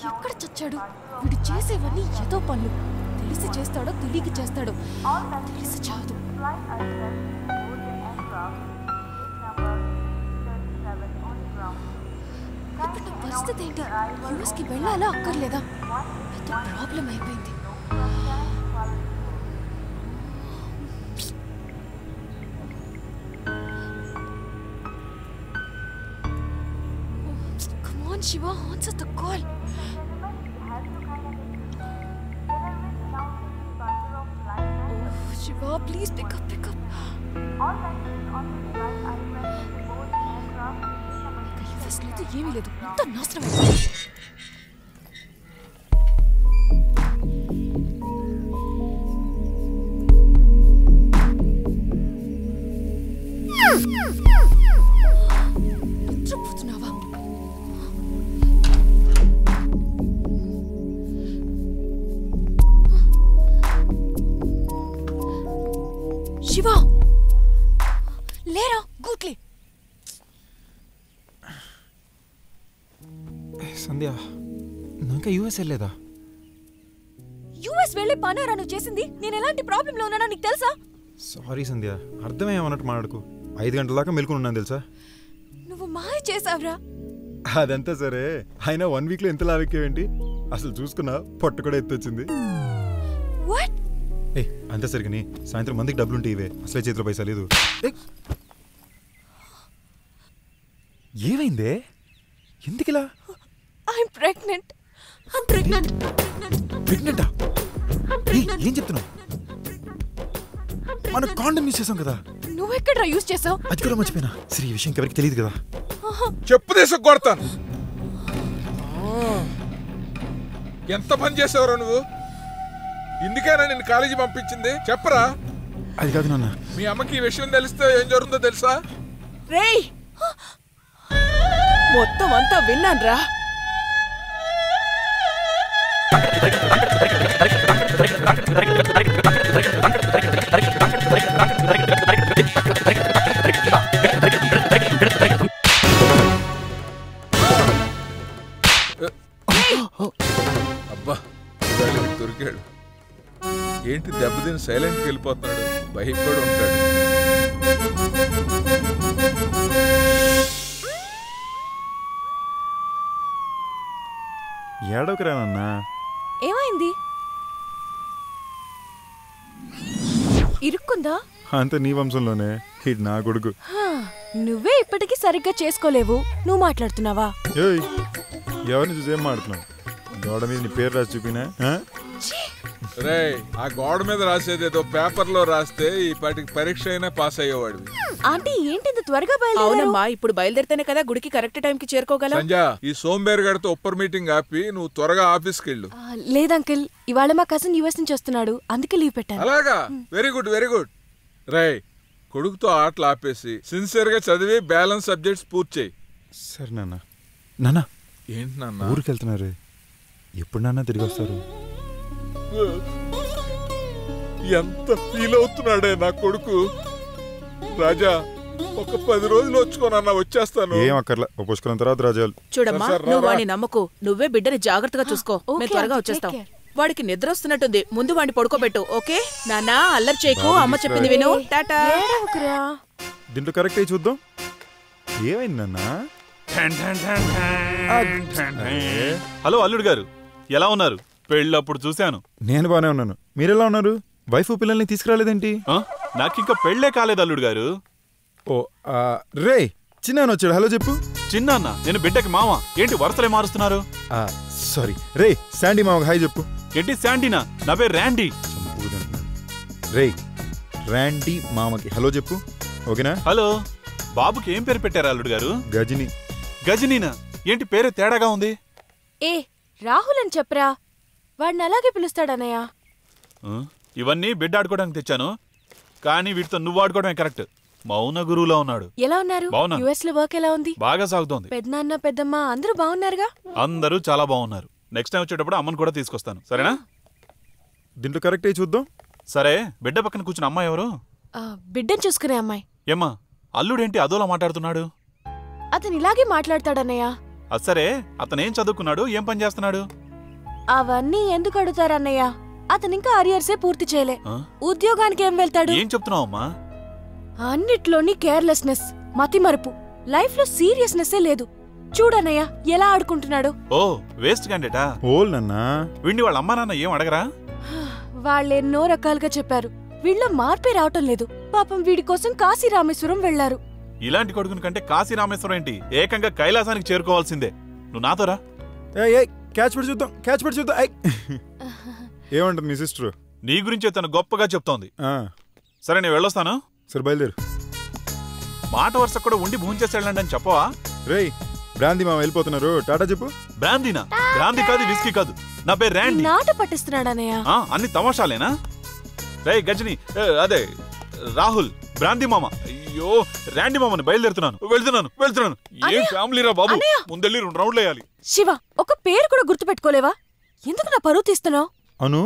ఎక్కడ చచ్చాడు? వీడు చేసేవన్నీ ఏదో పనులు. తెలిసి చేస్తాడో తెలియక చేస్తాడో తెలిసి చాదు. ఇప్పుడు నా పరిస్థితి ఏంటి? యూఎస్కి వెళ్ళాలా అక్కర్లేదా? పెద్ద ప్రాబ్లం అయిపోయింది. Come on, Shiva, answer the call. Shiva, please pick up. US లేదు, ఏమీ లేదు, మొత్తం నాశనం అయిపోయింది. నిద్రపోతున్నావా? శివ లేరా? గూట్లే. సంధ్య, నువ్వు ఇంకా యూఎస్ వెళ్ళలేదా? యూఎస్ వెళ్ళి పనారా నువ్వు చేసింది? నేను ఎలాంటి ప్రాబ్లంలో ఉన్నానో నీకు తెలుసా? సారీ సంధ్య, అర్థమేమన్నట్టు మాట్లాడుకో. 5 గంటల దాకా మెలుకుని ఉన్నాను తెలుసా? నువ్వు మాయ చేసావురా. అదంతా సరే, అయినా 1 వీక్లో ఎంత లావెక్కేవేంటి? అసలు చూసుకున్నా పొట్ట కూడా ఎత్తొచ్చింది. అంతే సరిగ్గా సాయంత్రం మందికి డబ్బులుంటే ఇవే, అసలే చేతిలో పైసా లేదు. ఏమైందే? ఎందుకిలా? ప్రెగ్నెంటా? ఏం చెప్తున్నావు? మనం కాండమ్ యూజ్ చేసాం కదా. నువ్వెక్కడ్రా యూజ్ చేసావు? అది కూడా మర్చిపోయినా. సరే, ఈ విషయం ఎవరికి తెలియదు కదా. చెప్పు దేశం కొడతాను. ఎంత పని చేసావురా నువ్వు? ఇందుకేనా నిన్ను కాలేజీ పంపించింది? చెప్పరా. అది కాదు నాన్న, మీ అమ్మకి ఈ విషయం తెలిస్తే ఏం జరుగుతుందో తెలుసా? రేయ్, మొత్తం అంతా విన్నాన్రా. అబ్బా, దొరికాడు. ఏంటి దెబ్బతిని సైలెంట్కి వెళ్ళిపోతున్నాడు? భయపడి ఉంటాడు. ఏడవకరా నాన్న. ఏమైంది? ఇరుక్కుందా? అంత నీ వంశంలోనే. ఇది నా కొడుకు. నువ్వే ఇప్పటికీ సరిగ్గా చేసుకోలేవు, నువ్వు మాట్లాడుతున్నావా? ఎవరిని చూసి ఏం మాట్లాడుతున్నావు? గోడ మీద నీ పేరు రాసి చూపినా? రే, ఆ గోడ మీద రాసేదేదో పేపర్లో రాస్తే ఈ పాటికి పరీక్ష అయినా పాస్ అయ్యేవాడివి. ఆంటీ ఏంటి త్వరగా బయలుదేరారు? అవునమ్మా, ఇప్పుడు బయలుదేరితేనే కదా గుడికి కరెక్ట్ టైంకి చేరుకోగలం. సంజ, ఈ సోంబేరుగాడితో ఉప్పర్ మీటింగ్ ఆపి నువ్వు త్వరగా ఆఫీస్కి వెళ్ళు. లేదంకిల్, ఇవాళ మా కజిన్ యూఎస్ నుంచి వస్తున్నాడు, అందుకే లీవ్ పెట్టాను. అలాగా? Very good very good. రే, కొడుకుతో ఆటలు ఆపేసి సిన్సియర్ గా చదివి బ్యాలెన్స్ సబ్జెక్ట్స్ పూర్తి చేయి. సరే నాన్న. నాన్న, ఏంటి నాన్న? ఊరికి వెళ్తున్నారు. ఎప్పుడు నాన్న తిరిగి వస్తారు? ఎంత ఫీల్ అవుతున్నాడే నా కొడుకు. రాజా, ఒక 10 రోజులు వచ్చుకోనన్నా, వచ్చేస్తాను. ఏం అక్కర్లా, పుష్కరం తర్వాత రాజాలు. చూడమ్మా, నువ్వు వాడిని నమ్మకు. నువ్వే బిడ్డని జాగ్రత్తగా చూసుకో. మేము త్వరగా వచ్చేస్తాం. వాడికి నిద్ర వస్తున్నట్టుంది, ముందు వాడిని పడుకోబెట్టు. ఓకే నాన్నా, అల్లరి చేయకు. అమ్మ చెప్పింది విను. టాటా. దీంట్లో కరెక్ట్ అయ్యి చూద్దాం. ఏమైంది నాన్న? హలో అల్లుడు గారు, ఎలా ఉన్నారు? పెళ్ళప్పుడు చూశాను. నేను బానే ఉన్నాను. మీరెలా ఉన్నారు? వైఫ్ పిల్లల్ని తీసుకురాలేదేంటి? నాకింకా పెళ్లే కాలేదు అల్లుడు గారు. ఓ రే, చిన్న వచ్చాడు. హలో చెప్పు. చిన్న, నేను బిడ్డకి మామ. ఏంటి వరుసలే మారుస్తున్నారు? సారీ రే, శాండీ మామకి హాయ్ చెప్పు. ఏంటి శాండీనా? నా పేరు ర్యాండీ. రే, ర్యాండీ మామకి హలో చెప్పు. ఓకేనా? హలో. బాబుకి ఏం పేరు పెట్టారు అల్లుడు గారు? గజని. గజనీనా? ఏంటి పేరు తేడాగా ఉంది? ఏ రాహుల్ అని చెప్పరా, వాడిని అలాగే పిలుస్తాడన్నయ్య. ఇవన్నీ బిడ్డ ఆడుకోవడానికి తెచ్చాను, కానీ వీటితో నువ్వు ఆడుకోవడమే కరెక్ట్. మౌన గురువులో ఉన్నాడు. ఎలా ఉన్నారు? యుఎస్ లో వర్క్ ఎలా ఉంది? బాగా సాగుతోంది. పెద్దనాన్న పెద్దమ్మ అందరూ బాగున్నారుగా? అందరూ చాలా బాగున్నారు. నెక్స్ట్ టైం వచ్చేటప్పుడు అమ్మని కూడా తీసుకొస్తాను, సరేనా? దీంట్లో కరెక్ట్ అయ్యి చూద్దాం. సరే, బిడ్డ పక్కన కూర్చున్న అమ్మాయి ఎవరు? బిడ్డను చూసుకునే అమ్మాయి. ఏమ్మా, అల్లుడేంటి అదోలా మాట్లాడుతున్నాడు? అతను ఇలాగే మాట్లాడతాడన్నయ్య. సరే అతనేం చదువుకున్నాడు, ఏం పని చేస్తున్నాడు? అవన్నీ ఎందుకు అడుగుతారన్నయ్య? అతను ఇంకా అరియర్సే పూర్తి చేయలే. ఉద్యోగానికి ఏం వెళ్తాడు? ఏం చెప్తున్నావమ్మా? అన్నిట్లోని కేర్లెస్నెస్, మతిమరుపు. లైఫ్ లో సీరియస్నెస్సే లేదు. చూడన్నయ్య ఎలా ఆడుకుంటున్నాడు. ఓ వేస్ట్ క్యాండిడేటా? ఓల్ నన్నా. వీడిని వాళ్ళ అమ్మా నాన్న ఏం అడగరా? వాళ్ళెన్నో రకాలుగా చెప్పారు. వీళ్ళ మార్పే రావటం లేదు. పాపం వీడి కోసం కాశీ రామేశ్వరం వెళ్లారు. ఇలాంటి కొడుకుని కంటే కాశీ రామేశ్వరం ఏంటి, ఏకంగా కైలాసానికి చేరుకోవాల్సిందే. నువ్వు నాతోరా. క్యాచ్ పడి చూద్దాం, క్యాచ్ పడి చూద్దాం. ఏమంటుంది మీ సిస్టర్? నీ గురించే తను గొప్పగా చెప్తోంది. సరే నేను వెళ్ళొస్తాను. సరే బయలుదేరు. మాట వరుస కూడా ఉండి భూంచేసి వెళ్ళండి అని చెప్పవా? రేయ్ బ్రాందీ మామ వెళ్ళిపోతున్నారు, టాటా చెప్పు. బ్రాందీనా? బ్రాందీ కాదు, విస్కీ కాదు, నా పేరు ర్యాండీ. నాట పట్టిస్తున్నాడన్నయ్య. అన్ని తమాషాలేనా? రేయ్ గజని, అదే రాహుల్, బ్రాందీ మామ. అయ్యో ర్యాండీ మామని బయలుదేరుతున్నాను. వెళ్తున్నాను. ఏం ఫ్యామిలీ రా బాబు, ముందెళ్ళి 2 రౌండ్లు వేయాలి. శివ, ఒక పేరు కూడా గుర్తు పెట్టుకోలేవా? ఎందుకు నా పరువు తీస్తున్నావు? అను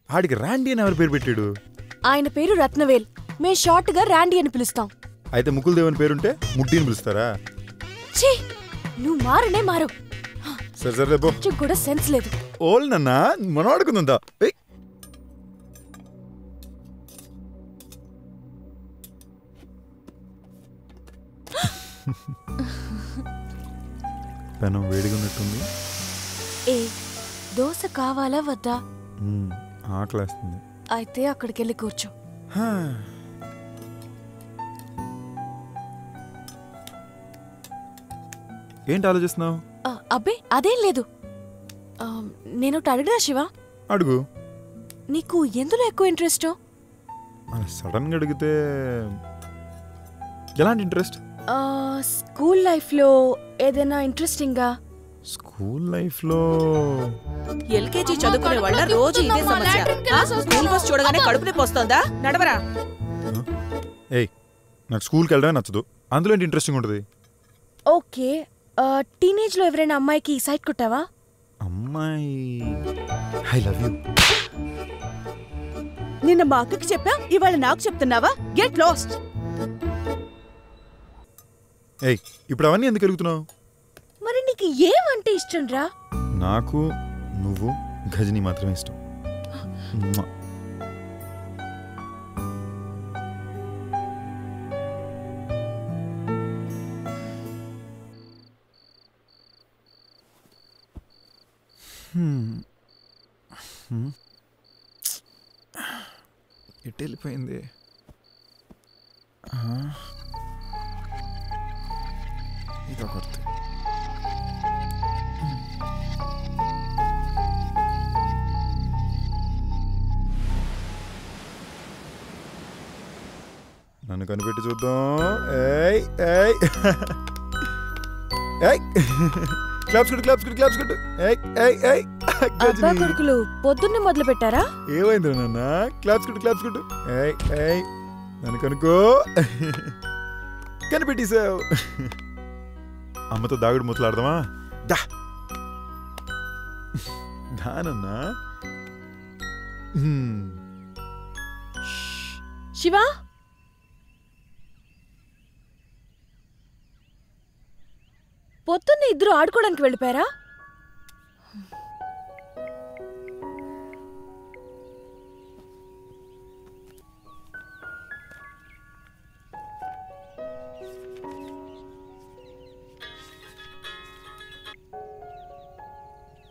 ఆడికి ర్యాండీ అని ఎవరు పేరు పెట్టాడు? ఆయన పేరు రత్నవేల్. మేం షార్ట్ గా ర్యాండీ అని పిలుస్తాం. అయితే ముకుల్ దేవన్ పేరుంటే ముడ్డీని పిలుస్తారా? ఛీ, నువ్వు మారనే మారు. సరే కూడా సెన్స్ లేదు. ఓల్ నన్నా, మనం ఆడుకుందా? పెనం వేడిగా ఉన్నట్టుంది. ఏ దోశ కావాలా వద్దా? ఆకలేస్తుంది. అయితే అక్కడికెళ్ళి కూర్చో. ఏంటి ఆలోచిస్తున్నావు? అబ్బే అదేం లేదు. నేను అడగరా శివ? అడుగు. నీకు ఎందులో ఎక్కువ ఇంట్రెస్ట్? సడన్ గా అడిగితే ఎలాంటి ఇంట్రెస్ట్? స్కూల్ లైఫ్ లో ఏదైనా ఇంట్రెస్టింగ్ గా? స్కూల్ లైఫ్ లో ఎల్కేజీ చదువుకునే వాళ్ళ రోజు ఇదే సమస్య. స్కూల్ బస్ చూడగానే కడుపు నొప్పి వస్తోందా? నడవరా. ఏయ్ నాకు స్కూల్కి వెళ్ళడమే నచ్చదు. అందులో ఏంటి ఇంట్రెస్టింగ్ ఉంటుంది? ఓకే, టీనేజ్ లో ఎవరైనా అమ్మాయికి సైట్ కొట్టావా? అమ్మాయి ఐ లవ్ యూ. నిన్న మా అక్కకి చెప్పా, ఇవాళ నాకు చెప్తున్నావా? Get lost. ఏయ్ ఇప్పుడు అవన్నీ ఎందుకు అడుగుతున్నావు? మరి నీకు ఏమంటే ఇష్టం రా? నాకు నువ్వు గజని మాత్రమే ఇష్టం. ఎటు వెళ్ళిపోయింది? ఇదొకటి. నన్ను కనిపెట్టి చూద్దాం. ఏయ్ ఏయ్ ఏయ్ క్లాప్స్ కొట్టు. ఏయ్ ఏయ్ ఏయ్ అబ్బా కొడుకులు పొద్దున్నే మొదలు పెట్టారా? ఏమైంది నాన్న? క్లాప్స్ కొట్టు. ఏయ్ ఏయ్ నన్ను కనుకో. కనిపెట్టేశావు. అమ్మతో దాగుడు ముచ్చలాడదామా? దానన్నా. శివ, పొద్దున్నే ఇద్దరు ఆడుకోవడానికి వెళ్ళిపోయారా?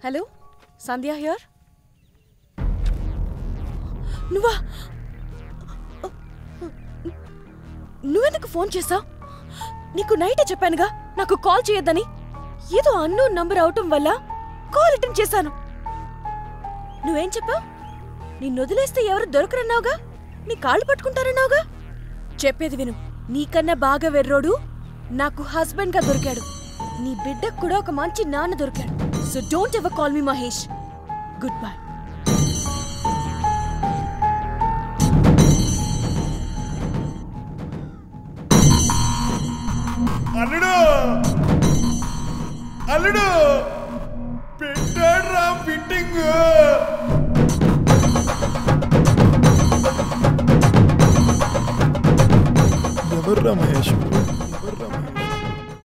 Hello, Sandhya here. నువ్వెందుకు ఫోన్ చేసావు? నీకు నైటే చెప్పానుగా నాకు కాల్ చేయొద్దని. ఏదో అన్నోన్ నంబర్ అవటం వల్ల కాల్ అటెండ్ చేశాను. నువ్వేం చెప్పావు? నిన్ను వదిలేస్తే ఎవరు దొరకరన్నావుగా, నీ కాళ్ళు పట్టుకుంటారన్నావుగా. చెప్పేది విను, నీకన్నా బాగా వెర్రోడు నాకు హస్బెండ్ గా దొరికాడు. నీ బిడ్డకు కూడా ఒక మంచి నాన్న దొరికాడు. So don't ever call me Mahesh. Good bye. అల్లుడు పెట్టాడ్రా ఫిట్టింగ్. ఎవర్రా మహేష్?